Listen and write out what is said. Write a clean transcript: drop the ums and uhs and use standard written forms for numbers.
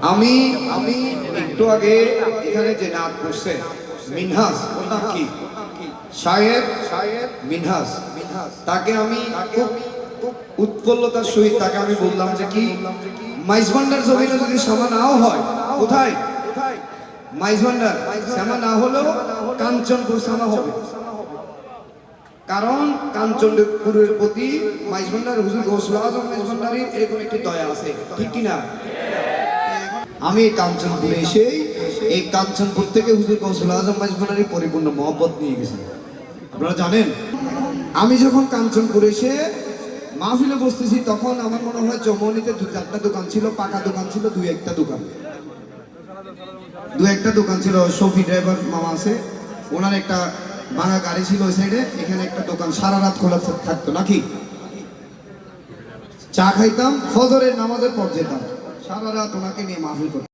আমি আমি একটু আগে এখানে যে নাচ করছে মিনহাজ, ওর নাম কি? শায়ের মিনহাজ। তাকে আমি খুব উৎফুল্লতার সহিত তাকে আমি বললাম যে কি মাইজভান্ডার জমিনে যদি শ্যামা নাও হয়, কোথায় মাইজভান্ডার শ্যামা না হলেও কাঞ্চনপুর শ্যামা হবে। কারণ কাঞ্চনপুরের প্রতি মাইজভান্ডার হুজুর গৌসুল আজম মাইজভান্ডারীর এরকম একটি দয়া আছে, ঠিক কিনা? আমি এই কাঞ্চনপুরে এসে এই কাঞ্চনপুর থেকে হুজুর গৌসুল আজম মাইজভান্ডারীর পরিপূর্ণ মহব্বত নিয়ে গেছি। আপনারা জানেন, আমি যখন কাঞ্চনপুরে এসে মাহফিলে বসতেছি তখন আমার মনে হয় চৌমনিতে 2-4টা দোকান ছিল, পাকা দোকান ছিল 2-1টা দোকান ছিল। শফি ড্রাইভার মামা আছে, ওনার একটা ভাঙা গাড়ি ছিল ওই সাইডে, এখানে একটা দোকান সারা রাত খোলা থাকতো নাকি। চা খাইতাম, ফজরের নামাজের পর যেতাম, সারা রাত ওনাকে নিয়ে মাহফিল করতাম।